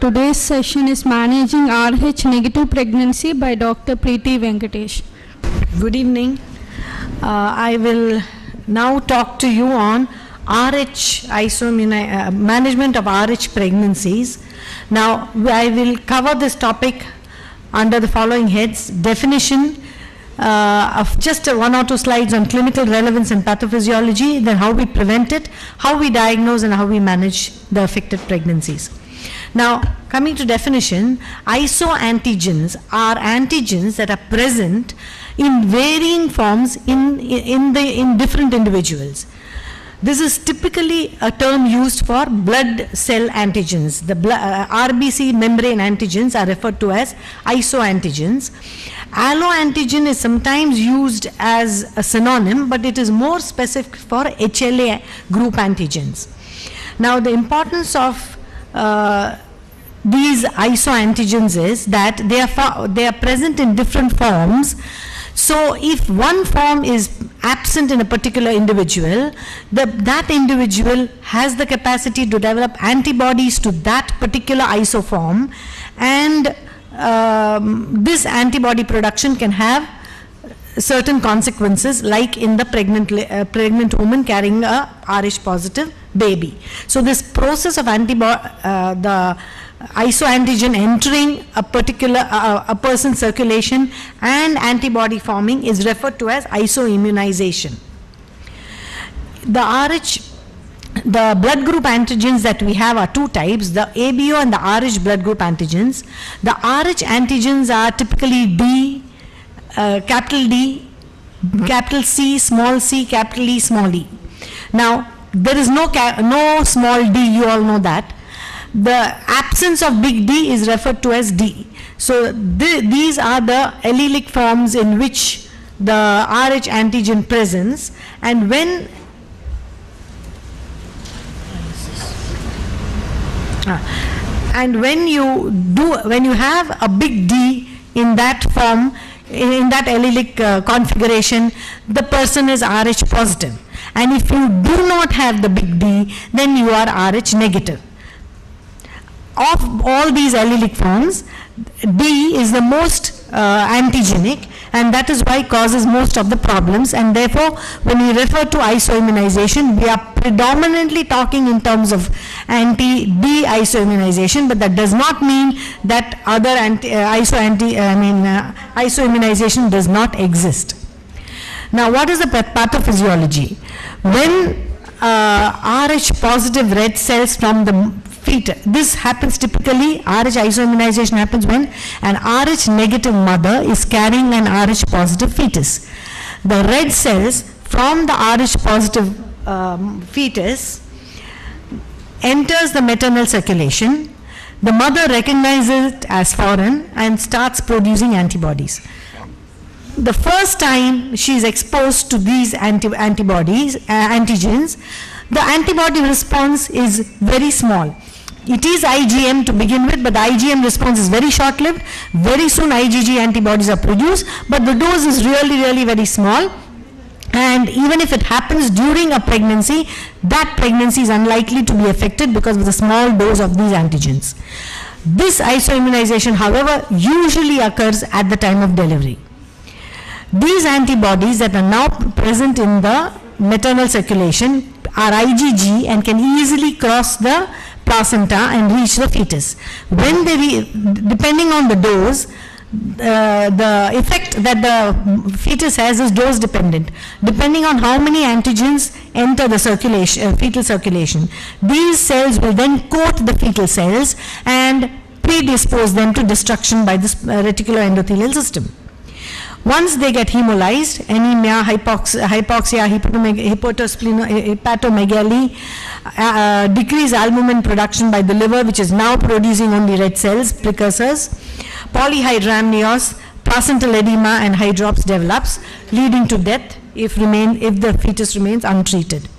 today's session is Managing RH Negative Pregnancy by Dr. Preeti Venkatesh. Good evening. I will now talk to you on management of RH pregnancies. Now, I will cover this topic under the following heads: definition of just 1 or 2 slides on clinical relevance and pathophysiology, then how we prevent it, how we diagnose, and how we manage the affected pregnancies. Now, coming to definition, isoantigens are antigens that are present in varying forms in different individuals. This is typically a term used for blood cell antigens. The RBC membrane antigens are referred to as isoantigens. Alloantigen is sometimes used as a synonym, but it is more specific for HLA group antigens. Now, the importance of these isoantigens is that they are present in different forms. So if one form is absent in a particular individual, that individual has the capacity to develop antibodies to that particular isoform, and this antibody production can have certain consequences, like in the pregnant woman carrying a Rh positive baby. So this process of the isoantigen entering a particular a person's circulation and antibody forming is referred to as isoimmunization. The blood group antigens that we have are 2 types: the ABO and the Rh blood group antigens. The Rh antigens are typically D, capital D, capital C, small c, capital E, small e. Now, there is no small d, you all know that. The absence of big D is referred to as D. So these are the allelic forms in which the Rh antigen presents, and when you have a big D in that form, in that allelic configuration, the person is Rh positive. And if you do not have the big D, then you are Rh negative. Of all these allelic forms, D is the most antigenic, and that is why it causes most of the problems. And therefore, when we refer to isoimmunization, we are predominantly talking in terms of anti-D isoimmunization, but that does not mean that other isoimmunization does not exist. Now, what is the pathophysiology? When Rh positive red cells from the fetus, this happens typically, Rh isoimmunization happens when an Rh negative mother is carrying an Rh positive fetus. The red cells from the Rh positive fetus enters the maternal circulation. The mother recognizes it as foreign and starts producing antibodies. The first time she is exposed to these antigens, the antibody response is very small. It is IgM to begin with, but the IgM response is very short-lived. Very soon IgG antibodies are produced, but the dose is really very small. And even if it happens during a pregnancy, that pregnancy is unlikely to be affected because of the small dose of these antigens. This isoimmunization, however, usually occurs at the time of delivery. These antibodies that are now present in the maternal circulation are IgG and can easily cross the placenta and reach the fetus. When depending on the dose, the effect that the fetus has is dose dependent. Depending on how many antigens enter the fetal circulation, these cells will then coat the fetal cells and predispose them to destruction by the reticular endothelial system. Once they get hemolyzed, anemia, hypoxia, hepatomegaly, decreased albumin production by the liver, which is now producing only red cells, precursors, polyhydramnios, placental edema, and hydrops develops, leading to death if the fetus remains untreated.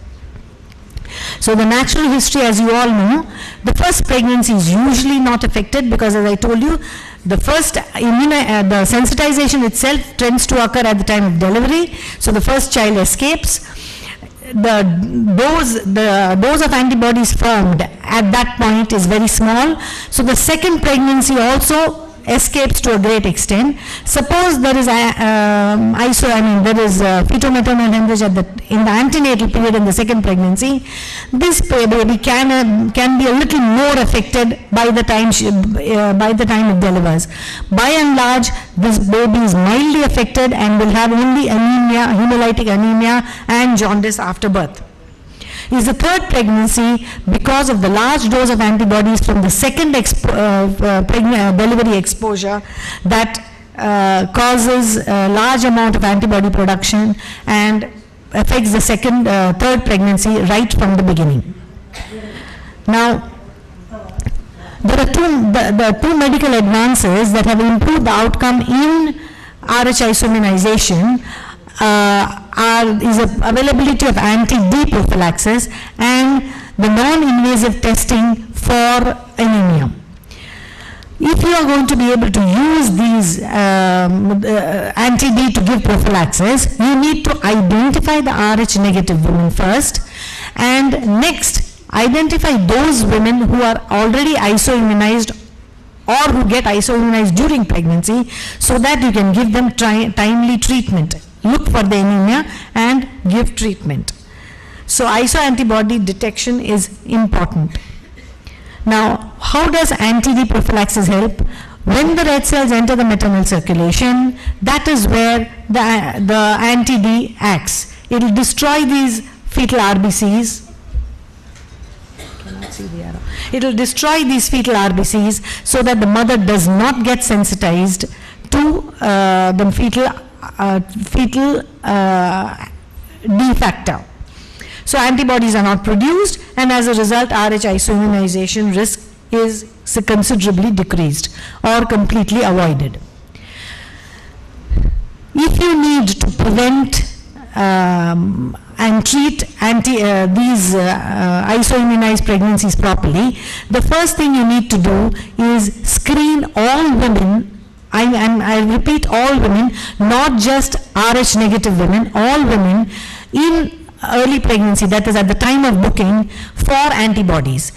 So the natural history, as you all know, the first pregnancy is usually not affected because, as I told you, the sensitization itself tends to occur at the time of delivery. So the first child escapes. the dose of antibodies formed at that point is very small. So the second pregnancy also escapes to a great extent. Suppose there is fetal-maternal hemorrhage in the antenatal period in the second pregnancy, this baby can be a little more affected by the time it delivers. By and large, this baby is mildly affected and will have only anemia, hemolytic anemia and jaundice after birth. Is the third pregnancy, because of the large dose of antibodies from the second delivery exposure, that causes a large amount of antibody production and affects the third pregnancy right from the beginning. Now, there are two medical advances that have improved the outcome in RH isoimmunization. Is availability of anti-D prophylaxis and the non-invasive testing for anemia. If you are going to be able to use these anti-D to give prophylaxis, you need to identify the RH negative women first, and next identify those women who are already isoimmunized or who get isoimmunized during pregnancy, so that you can give them timely treatment. Look for the anemia and give treatment. So isoantibody detection is important. Now, how does anti-D prophylaxis help? When the red cells enter the maternal circulation, that is where the anti-D acts. It will destroy these fetal RBCs. Cannot see the arrow. It will destroy these fetal RBCs so that the mother does not get sensitized to the fetal D factor. So antibodies are not produced, and as a result RH isoimmunization risk is considerably decreased or completely avoided. If you need to prevent and treat these isoimmunized pregnancies properly, the first thing you need to do is screen all women. I repeat, all women, not just RH negative women, all women in early pregnancy, that is at the time of booking, for antibodies.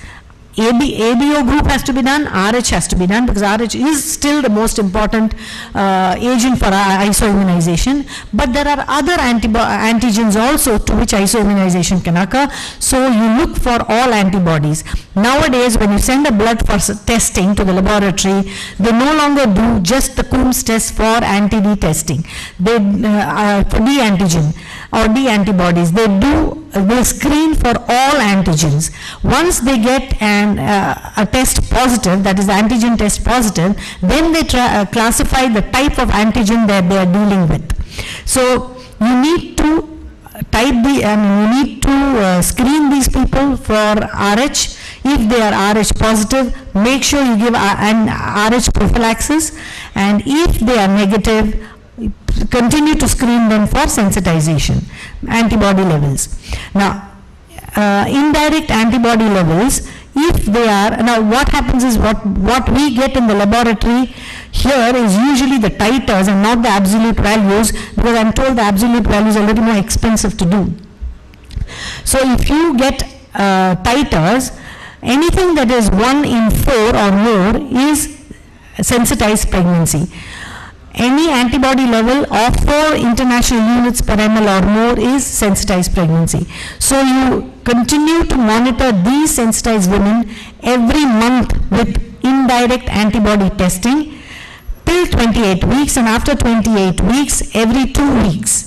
ABO group has to be done, RH has to be done, because RH is still the most important agent for isoimmunization, but there are other antigens also to which isoimmunization can occur, so you look for all antibodies. Nowadays, when you send a blood for testing to the laboratory, they no longer do just the Coombs test for anti-D testing, for D antigen or D antibodies. They screen for all antigens. Once they get a test positive, that is the antigen test positive, then they classify the type of antigen that they are dealing with. So you need to screen these people for RH. If they are RH positive, make sure you give an RH prophylaxis, and if they are negative, continue to screen them for sensitization, antibody levels. Now, indirect antibody levels, if they are, now what happens is what we get in the laboratory here is usually the titers and not the absolute values, because I'm told the absolute values are a little more expensive to do. So if you get titers, anything that is 1 in 4 or more is sensitized pregnancy. Any antibody level of 4 international units per ml or more is sensitized pregnancy. So you continue to monitor these sensitized women every month with indirect antibody testing till 28 weeks, and after 28 weeks, every 2 weeks.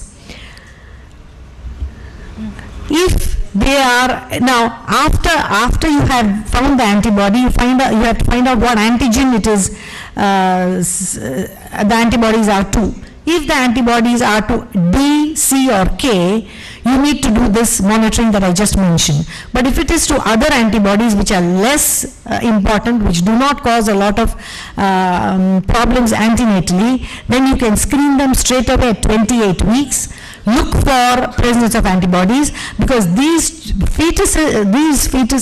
If they are, now after you have found the antibody, you have to find out what antigen it is the antibodies are to. If the antibodies are to D, C or K, you need to do this monitoring that I just mentioned. But if it is to other antibodies which are less important, which do not cause a lot of problems antenatally, then you can screen them straight away at 28 weeks. look for presence of antibodies, because these fetus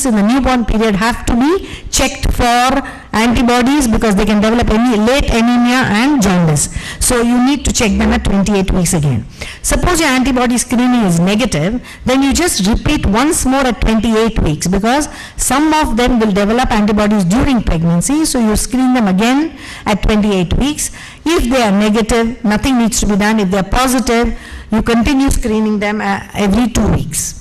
in the newborn period have to be checked for antibodies, because they can develop any late anemia and jaundice. So you need to check them at 28 weeks again. Suppose your antibody screening is negative, then you just repeat once more at 28 weeks, because some of them will develop antibodies during pregnancy, so you screen them again at 28 weeks. If they are negative, nothing needs to be done. If they are positive, you continue screening them every 2 weeks.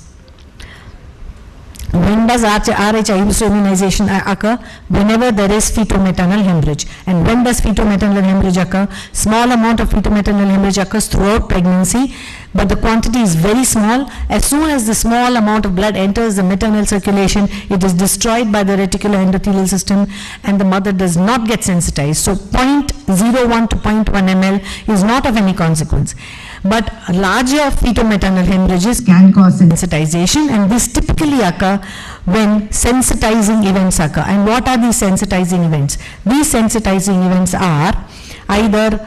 When does RH immunization occur? Whenever there is fetal-maternal hemorrhage. And when does fetal-maternal hemorrhage occur? Small amount of fetal-maternal hemorrhage occurs throughout pregnancy, but the quantity is very small. As soon as the small amount of blood enters the maternal circulation, it is destroyed by the reticular endothelial system and the mother does not get sensitized. So 0.01 to 0.1 ml is not of any consequence. But larger fetal-maternal hemorrhages can cause sensitization, and this typically occur when sensitizing events occur. And what are these sensitizing events? These sensitizing events are either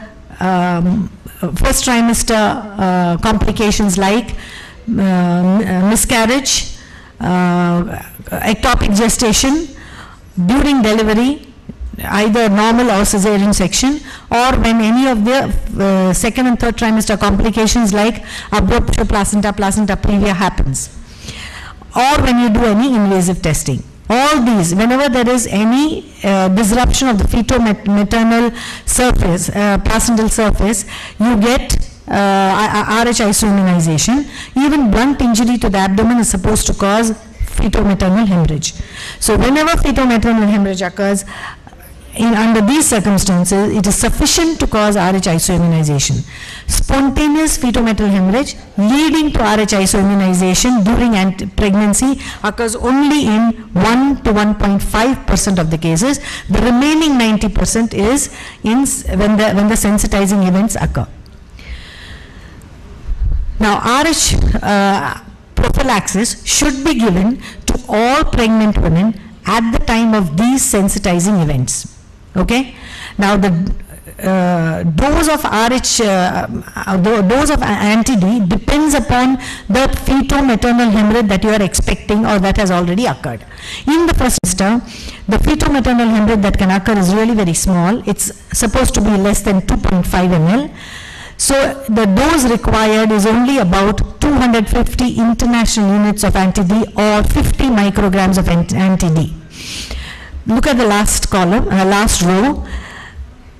first trimester complications like miscarriage, ectopic gestation, during delivery, either normal or cesarean section, or when any of the second and third trimester complications like abruptio placenta, placenta previa happens, or when you do any invasive testing. All these, whenever there is any disruption of the fetal-maternal surface, placental surface, you get RH isoimmunization. Even blunt injury to the abdomen is supposed to cause fetal-maternal hemorrhage. So whenever fetal-maternal hemorrhage occurs, under these circumstances, it is sufficient to cause RH isoimmunization. Spontaneous fetal-maternal hemorrhage leading to RH isoimmunization during pregnancy occurs only in 1 to 1.5% of the cases. The remaining 90% is when the sensitizing events occur. Now, RH prophylaxis should be given to all pregnant women at the time of these sensitizing events. Okay. Now the dose of dose of anti-D depends upon the fetal-maternal hemorrhage that you are expecting or that has already occurred. In the first trimester, the fetal-maternal hemorrhage that can occur is really very small. It's supposed to be less than 2.5 ml. So the dose required is only about 250 international units of anti-D or 50 micrograms of anti-D. Look at the last column, last row.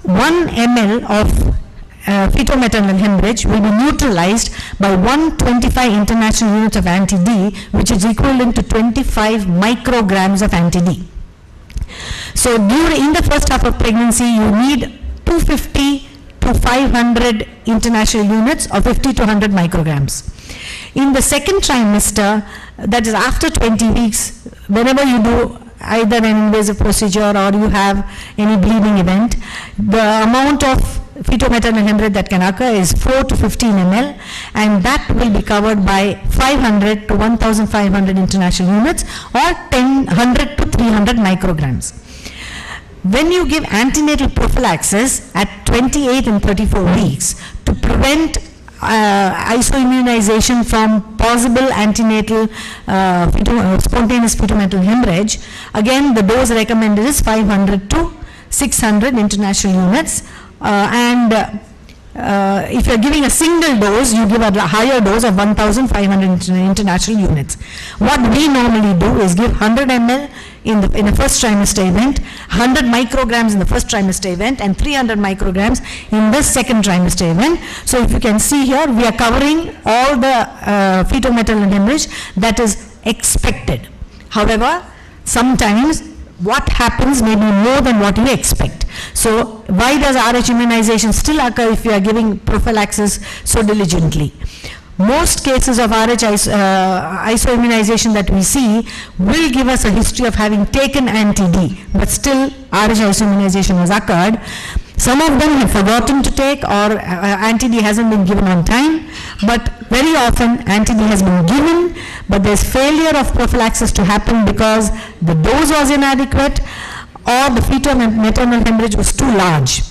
1 ml of fetal-maternal hemorrhage will be neutralized by 125 international units of anti-D, which is equivalent to 25 micrograms of anti-D. So in the first half of pregnancy, you need 250 to 500 international units or 50 to 100 micrograms. In the second trimester, that is after 20 weeks, whenever you do either an invasive procedure or you have any bleeding event, the amount of fetal-maternal hemorrhage that can occur is 4 to 15 ml, and that will be covered by 500 to 1500 international units or 100 to 300 micrograms. When you give antenatal prophylaxis at 28 and 34 weeks to prevent isoimmunization from possible antenatal spontaneous fetal-maternal hemorrhage, again the dose recommended is 500 to 600 international units, if you are giving a single dose, you give a higher dose of 1500 international units. What we normally do is give 100 ml in the first trimester event, 100 micrograms in the first trimester event, and 300 micrograms in the second trimester event. So if you can see here, we are covering all the fetal-maternal hemorrhage that is expected. However, sometimes what happens may be more than what you expect. So why does RH immunization still occur if you are giving prophylaxis so diligently? Most cases of RH isoimmunization that we see will give us a history of having taken anti-D, but still RH isoimmunization has occurred. Some of them have forgotten to take, or anti-D hasn't been given on time, but very often anti-D has been given, but there's failure of prophylaxis to happen because the dose was inadequate or the fetal-maternal hemorrhage was too large.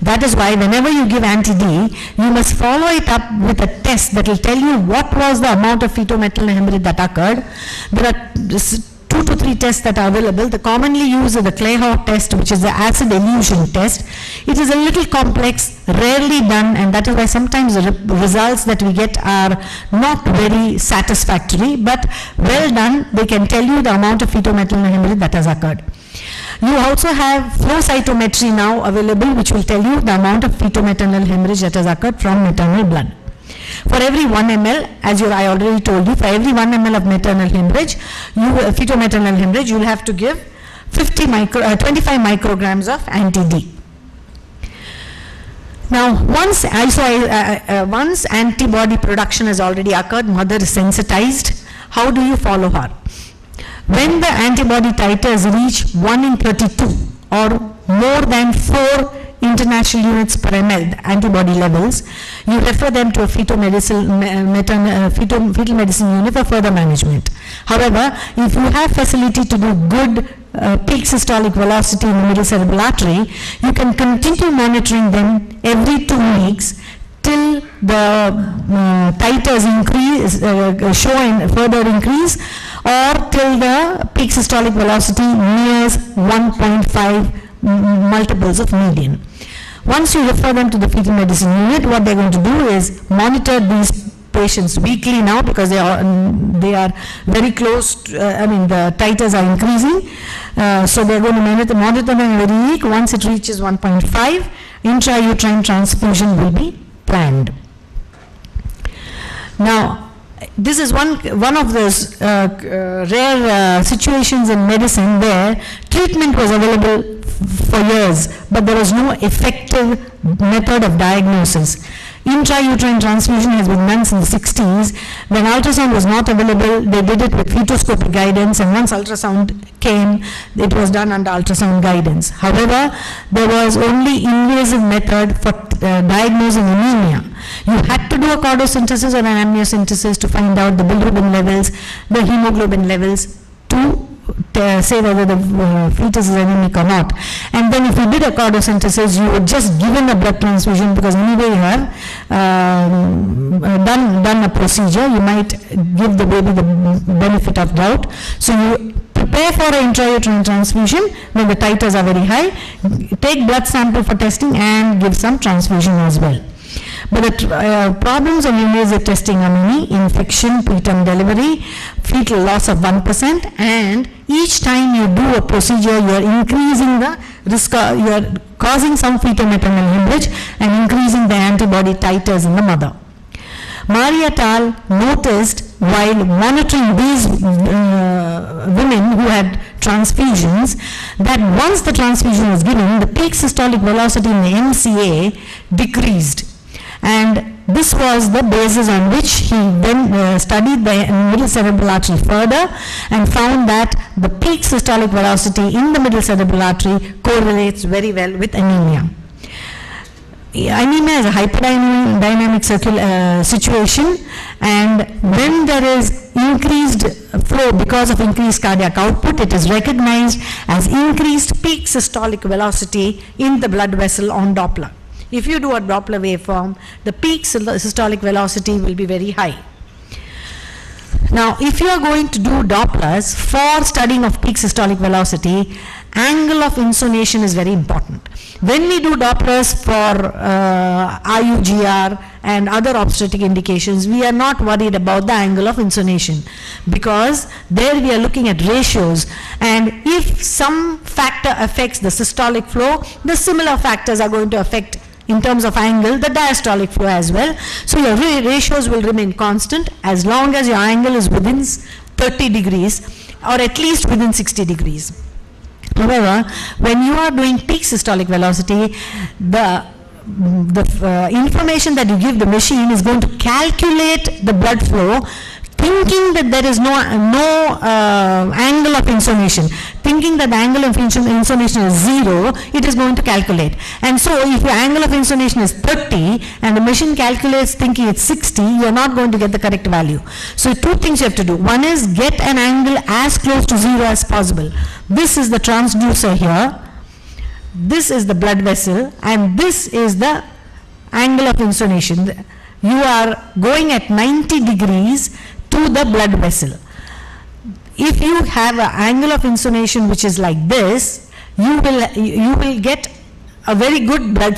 That is why whenever you give anti-D, you must follow it up with a test that will tell you what was the amount of fetal maternal hemorrhage that occurred. There are 2 to 3 tests that are available. The commonly used is the Clay-Haw test, which is the acid elution test. It is a little complex, rarely done, and that is why sometimes the results that we get are not very satisfactory, but well done, they can tell you the amount of fetal maternal hemorrhage that has occurred. You also have flow cytometry now available, which will tell you the amount of fetal maternal hemorrhage that has occurred from maternal blood. For every 1 ml, as I already told you, for every 1 ml of maternal hemorrhage, fetal maternal hemorrhage, you will have to give 25 micrograms of anti-D. Now, once antibody production has already occurred, mother is sensitized, how do you follow her? When the antibody titers reach 1 in 32 or more than 4 international units per ml, the antibody levels, you refer them to a fetal medicine unit for further management. However, if you have facility to do good peak systolic velocity in the middle cerebral artery, you can continue monitoring them every 2 weeks till the titers increase, show in further increase, or till the peak systolic velocity nears 1.5 multiples of median. Once you refer them to the fetal medicine unit, what they're going to do is monitor these patients weekly now, because they are very close to, the titers are increasing, so they're going to monitor them every week. Once it reaches 1.5, intrauterine transfusion will be planned. Now, this is one of those rare situations in medicine where treatment was available for years, but there was no effective method of diagnosis. Intrauterine transfusion has been done since the 60s. When ultrasound was not available, they did it with fetoscopic guidance, and once ultrasound came, it was done under ultrasound guidance. However, there was only invasive method for diagnosing anemia. You had to do a chordosynthesis or an amniocentesis to find out the bilirubin levels, the hemoglobin levels, to say whether the fetus is anemic or not. And then if you did a chordosynthesis, you would just give him a blood transfusion, because anyway you have done a procedure, you might give the baby the benefit of doubt. So you prepare for an intrauterine transfusion when the titers are very high, take blood sample for testing and give some transfusion as well. But the problems of invasive testing are many: infection, preterm delivery, fetal loss of 1%, and each time you do a procedure, you are increasing the risk, you are causing some fetal maternal hemorrhage and increasing the antibody titers in the mother. Mari et al. Noticed while monitoring these women who had transfusions that once the transfusion was given, the peak systolic velocity in the MCA decreased. And this was the basis on which he then studied the middle cerebral artery further and found that the peak systolic velocity in the middle cerebral artery correlates very well with anemia. Anemia is a hyperdynamic situation, and when there is increased flow because of increased cardiac output, it is recognized as increased peak systolic velocity in the blood vessel on Doppler. If you do a Doppler waveform, the peak systolic velocity will be very high. Now, if you are going to do Dopplers for studying of peak systolic velocity, angle of insonation is very important. When we do Dopplers for IUGR and other obstetric indications, we are not worried about the angle of insonation, because there we are looking at ratios, and if some factor affects the systolic flow, the similar factors are going to affect, in terms of angle, the diastolic flow as well. So your ratios will remain constant as long as your angle is within 30 degrees or at least within 60 degrees. However, when you are doing peak systolic velocity, the information that you give the machine is going to calculate the blood flow, thinking that there is no angle of insonation. Thinking that the angle of insonation is 0, it is going to calculate. And so if your angle of insonation is 30 and the machine calculates thinking it's 60, you are not going to get the correct value. So 2 things you have to do. One is get an angle as close to 0 as possible. This is the transducer here. this is the blood vessel, and this is the angle of insonation. You are going at 90 degrees to the blood vessel. If you have an angle of insonation which is like this, you will get a very good blood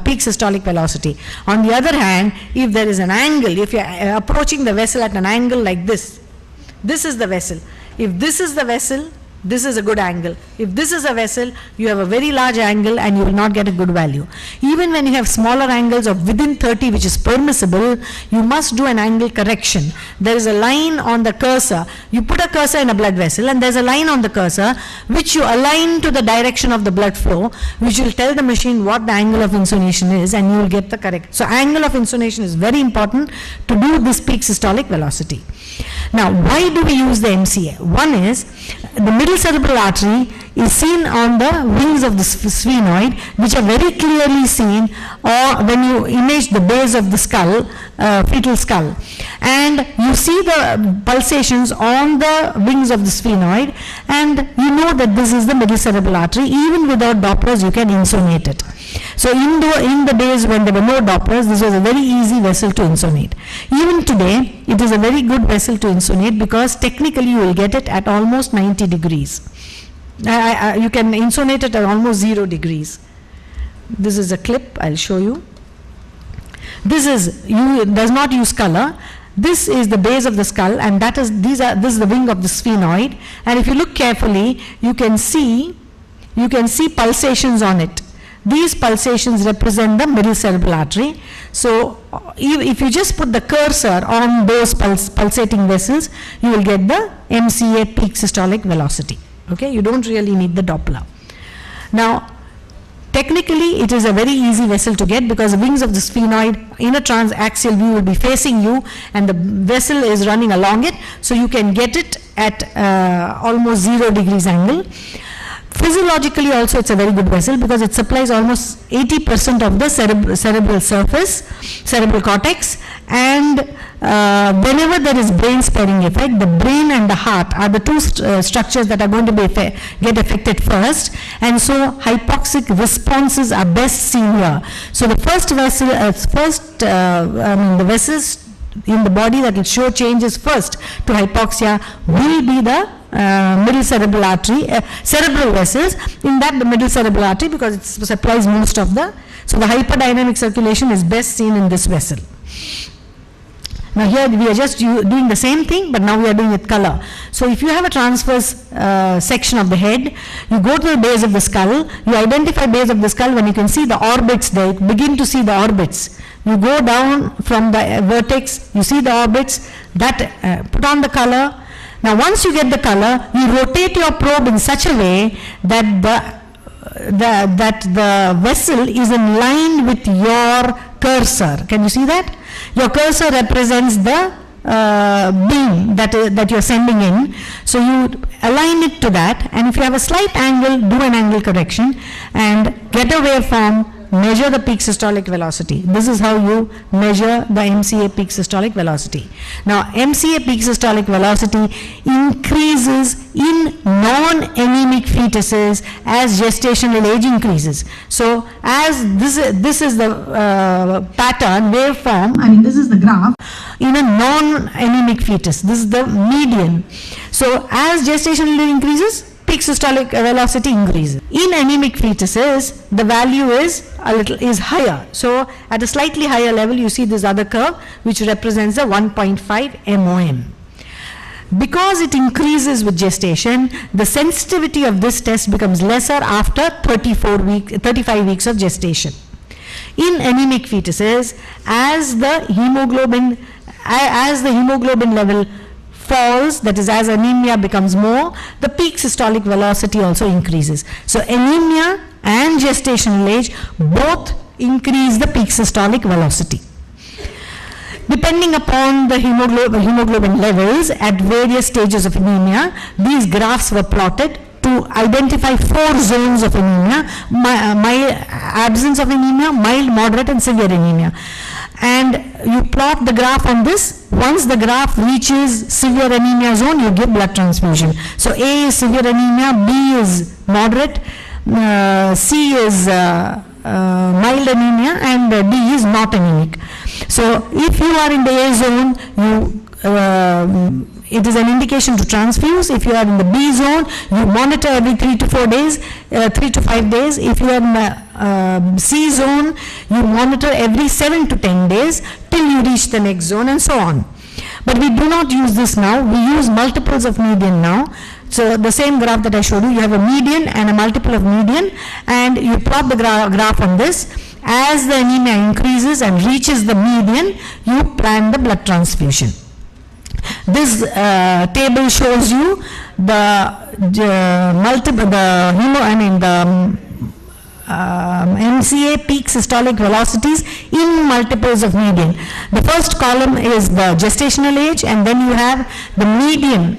peak systolic velocity. On the other hand, if there is an angle, if you are approaching the vessel at an angle like this, this is the vessel. If this is the vessel, this is a good angle. If this is a vessel, you have a very large angle and you will not get a good value. Even when you have smaller angles of within 30, which is permissible, you must do an angle correction. There is a line on the cursor. You put a cursor in a blood vessel and there is a line on the cursor which you align to the direction of the blood flow, which will tell the machine what the angle of insonation is, and you will get the correct. So angle of insonation is very important to do this peak systolic velocity. Now, why do we use the MCA? One is, the middle cerebral artery is seen on the wings of the sphenoid, which are very clearly seen or when you image the base of the skull, fetal skull. And you see the pulsations on the wings of the sphenoid, and you know that this is the middle cerebral artery. Even without Dopplers, you can insonate it. So in the days when there were no Dopplers, this was a very easy vessel to insonate. Even today, it is a very good vessel to insonate because technically you will get it at almost 90 degrees. You can insonate it at almost 0 degrees. This is a clip, I'll show you. This does not use color. This is the base of the skull, and this is the wing of the sphenoid. And if you look carefully, you can see pulsations on it. These pulsations represent the middle cerebral artery. So if you just put the cursor on those pulsating vessels, you will get the MCA peak systolic velocity. Okay, you don't really need the Doppler. Now, technically, it is a very easy vessel to get because the wings of the sphenoid in a transaxial view will be facing you and the vessel is running along it. So you can get it at almost 0 degrees angle. Physiologically also it's a very good vessel because it supplies almost 80% of the cerebral surface, cerebral cortex, and whenever there is brain sparing effect, the brain and the heart are the two structures that are going to get affected first, and so hypoxic responses are best seen here. So the first vessel, the vessels in the body that will show changes first to hypoxia will be the middle cerebral artery, cerebral vessels, in that the middle cerebral artery, because it supplies most of so the hyperdynamic circulation is best seen in this vessel. Now here we are just doing the same thing, but now we are doing with color. So if you have a transverse section of the head, you go to the base of the skull, you identify base of the skull when you can see the orbits there, begin to see the orbits. You go down from the vertex, you see the orbits, that put on the color. Now once you get the color, you rotate your probe in such a way that the vessel is in line with your cursor. Can you see that? Your cursor represents the beam that you're sending in. So you align it to that, and if you have a slight angle, do an angle correction and get a waveform, measure the peak systolic velocity. This is how you measure the MCA peak systolic velocity. Now MCA peak systolic velocity increases in non-anemic fetuses as gestational age increases. So as this is the pattern, waveform, this is the graph in a non-anemic fetus. This is the median. So as gestational age increases, peak systolic velocity increases. In anemic fetuses, the value is higher. So at a slightly higher level, you see this other curve, which represents a 1.5 MOM. Because it increases with gestation, the sensitivity of this test becomes lesser after 35 weeks of gestation. In anemic fetuses, as the hemoglobin level falls, that is, as anemia becomes more, the peak systolic velocity also increases. So anemia and gestational age both increase the peak systolic velocity. Depending upon the hemoglobin levels at various stages of anemia, these graphs were plotted to identify 4 zones of anemia: mild, absence of anemia, mild, moderate, and severe anemia. And you plot the graph on this. Once the graph reaches severe anemia zone, you give blood transfusion. So A is severe anemia, B is moderate, C is mild anemia, and D is not anemic. So if you are in the A zone, it is an indication to transfuse. If you are in the B zone, you monitor every 3 to 4 days, 3 to 5 days. If you are in the C zone, you monitor every 7 to 10 days till you reach the next zone, and so on. But we do not use this now. We use multiples of median now. So the same graph that I showed you, you have a median and a multiple of median, and you plot the graph on this. As the anemia increases and reaches the median, you plan the blood transfusion. This table shows you the MCA peak systolic velocities in multiples of median. The first column is the gestational age, and then you have the median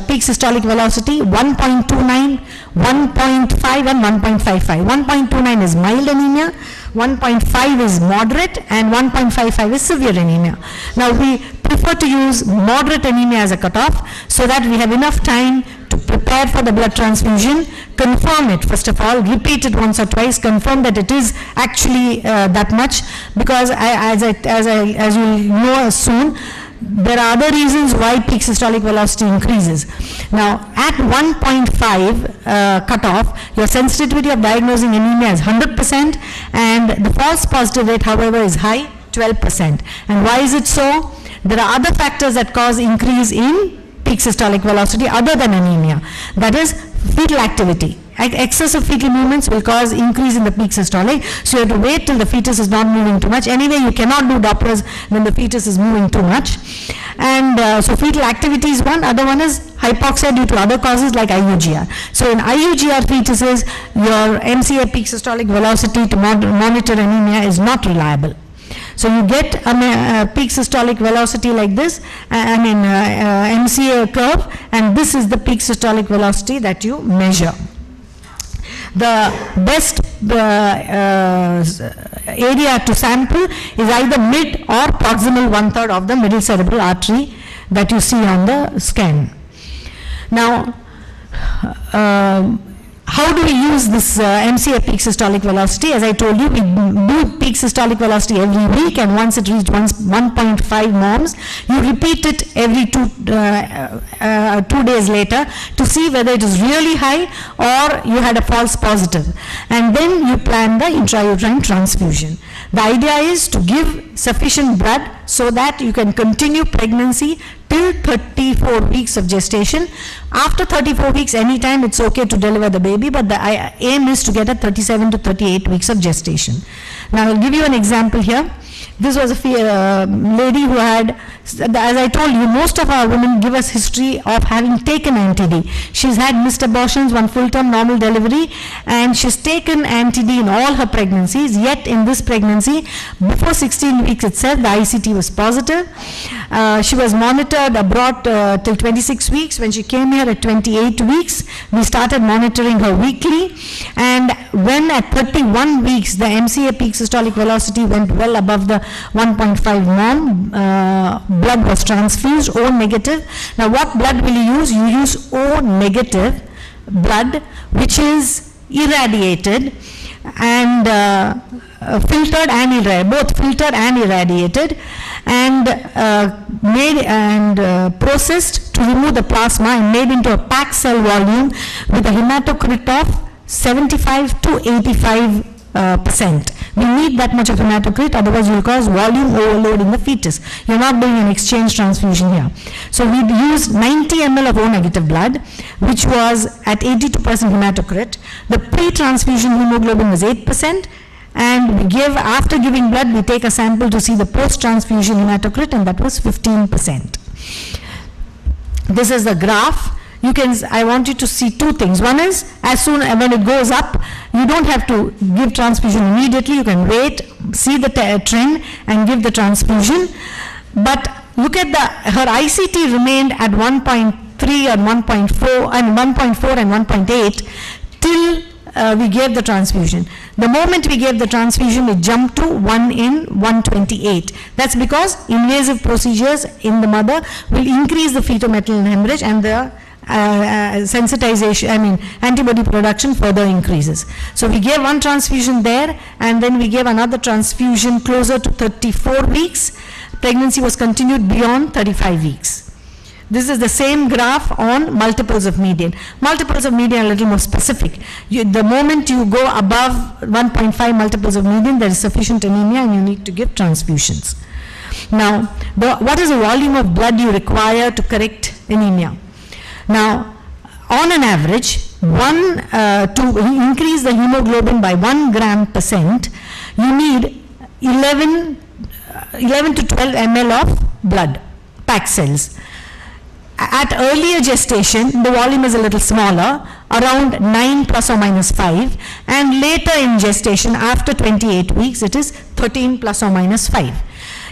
peak systolic velocity 1.29, 1.5 and 1.55. 1.29 is mild anemia, 1.5 is moderate, and 1.55 is severe anemia. Now we prefer to use moderate anemia as a cutoff so that we have enough time to prepare for the blood transfusion, confirm it first of all, repeat it once or twice, confirm that it is actually that much, because as you will know soon, there are other reasons why peak systolic velocity increases. Now, at 1.5 cutoff, your sensitivity of diagnosing anemia is 100%, and the false positive rate, however, is high, 12%. And why is it so? There are other factors that cause increase in peak systolic velocity other than anemia. That is fetal activity. Excessive fetal movements will cause increase in the peak systolic, so you have to wait till the fetus is not moving too much. Anyway, you cannot do Dopplers when the fetus is moving too much. And so fetal activity is one. Other one is hypoxia due to other causes like IUGR. So in IUGR fetuses, your MCA peak systolic velocity to monitor anemia is not reliable. So you get a peak systolic velocity like this, MCA curve, and this is the peak systolic velocity that you measure. The best area to sample is either mid or proximal 1/3 of the middle cerebral artery that you see on the scan. Now, how do we use this MCA peak systolic velocity? As I told you, we do peak systolic velocity every week, and once it reaches 1.5 norms, you repeat it every 2 days later to see whether it is really high or you had a false positive. And then you plan the intrauterine transfusion. The idea is to give sufficient blood so that you can continue pregnancy till 34 weeks of gestation. After 34 weeks, anytime it's okay to deliver the baby, but the aim is to get at 37 to 38 weeks of gestation. Now I'll give you an example here. This was a lady who had, as I told you, most of our women give us history of having taken anti-D. She's had missed abortions, 1 full-term normal delivery, and she's taken anti-D in all her pregnancies. Yet in this pregnancy, before 16 weeks itself, the ICT was positive. She was monitored abroad till 26 weeks. When she came here at 28 weeks, we started monitoring her weekly, and when at 31 weeks, the MCA peak systolic velocity went well above the 1.5 norm, blood was transfused, O negative. Now what blood will you use? You use O negative blood, which is irradiated and filtered and irradiated, both filtered and irradiated, and made and processed to remove the plasma and made into a packed cell volume with a hematocrit of 75 to 85%. We need that much of hematocrit, otherwise you will cause volume overload in the fetus. You're not doing an exchange transfusion here. So we used 90 ml of O negative blood, which was at 82% hematocrit. The pre-transfusion hemoglobin was 8%, and we give, after giving blood, we take a sample to see the post-transfusion hematocrit, and that was 15%. This is the graph. You can, I want you to see two things. One is, as soon when it goes up, you don't have to give transfusion immediately. You can wait, see the trend, and give the transfusion. But look at her ICT remained at 1.3 and 1.4 and 1.4 and 1.8 till we gave the transfusion. The moment we gave the transfusion, it jumped to 1 in 128. That's because invasive procedures in the mother will increase the fetal metal hemorrhage, and the sensitization, antibody production further increases. So we gave one transfusion there, and then we gave another transfusion closer to 34 weeks. Pregnancy was continued beyond 35 weeks. This is the same graph on multiples of median. Multiples of median are a little more specific. The moment you go above 1.5 multiples of median, there is sufficient anemia and you need to give transfusions. Now, what is the volume of blood you require to correct anemia? Now, on an average, to increase the hemoglobin by 1 gram%, you need 11 to 12 ml of blood, packed cells. At earlier gestation, the volume is a little smaller, around 9 plus or minus 5, and later in gestation, after 28 weeks, it is 13 plus or minus 5.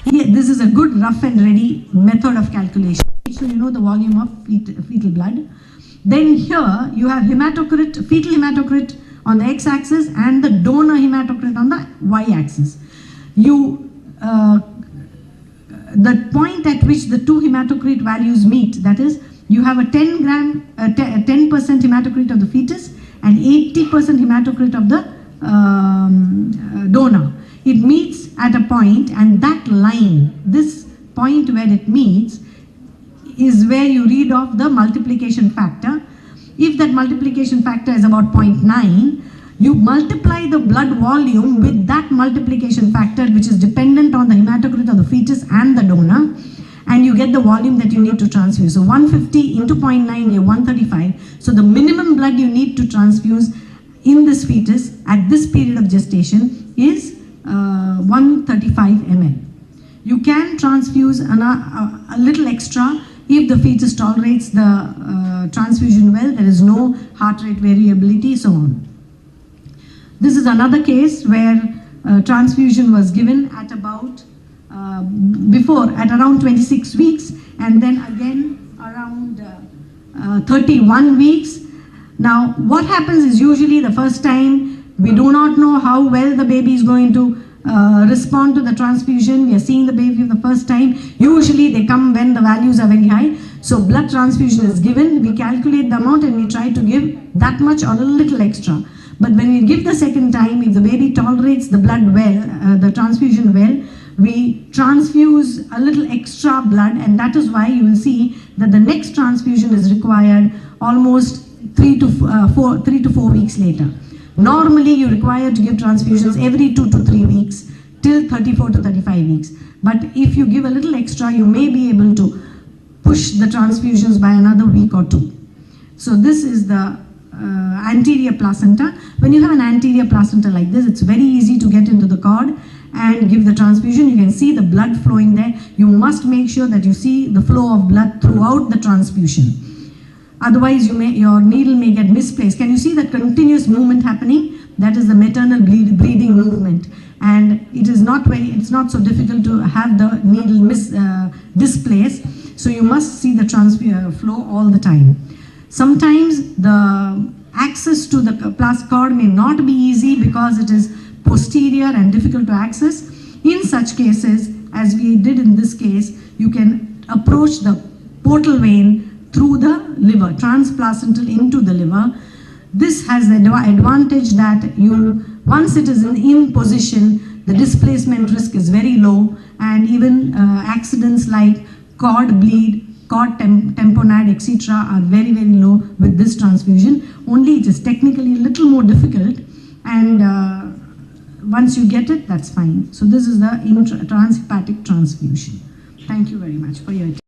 This is a good rough and ready method of calculation. So you know the volume of fetal blood. Then here you have hematocrit, fetal hematocrit on the x-axis and the donor hematocrit on the y-axis. The point at which the two hematocrit values meet, that is, you have a 10% hematocrit of the fetus and 80% hematocrit of the donor. It meets at a point, and that line, this point where it meets, is where you read off the multiplication factor. If that multiplication factor is about 0.9, you multiply the blood volume with that multiplication factor, which is dependent on the hematocrit of the fetus and the donor, and you get the volume that you need to transfuse. So 150 into 0.9, you have 135. So the minimum blood you need to transfuse in this fetus at this period of gestation is 135 ml. You can transfuse a little extra if the fetus tolerates the transfusion well, there is no heart rate variability, so on. This is another case where transfusion was given at about, at around 26 weeks, and then again around 31 weeks. Now, what happens is usually the first time we do not know how well the baby is going to respond to the transfusion. We are seeing the baby for the first time. Usually they come when the values are very high. So blood transfusion is given, we calculate the amount and we try to give that much or a little extra. But when we give the second time, if the baby tolerates the blood well, the transfusion well, we transfuse a little extra blood, and that is why you will see that the next transfusion is required almost 3 to 4 weeks later. Normally you require to give transfusions every 2 to 3 weeks till 34 to 35 weeks. But if you give a little extra, you may be able to push the transfusions by another week or 2. So this is the anterior placenta. When you have an anterior placenta like this, it's very easy to get into the cord and give the transfusion. You can see the blood flowing there. You must make sure that you see the flow of blood throughout the transfusion. Otherwise, your needle may get misplaced. Can you see that continuous movement happening? That is the maternal bleeding movement. And it's not so difficult to have the needle displaced. So you must see the transfusion flow all the time. Sometimes the access to the cord may not be easy because it is posterior and difficult to access. In such cases, as we did in this case, you can approach the portal vein through the liver, transplacental into the liver. This has the advantage that once it is in position, the displacement risk is very low, and even accidents like cord bleed, cord tamponade, etc. are very, very low with this transfusion. Only it is technically a little more difficult, and once you get it, that's fine. So this is the transhepatic transfusion. Thank you very much for your attention.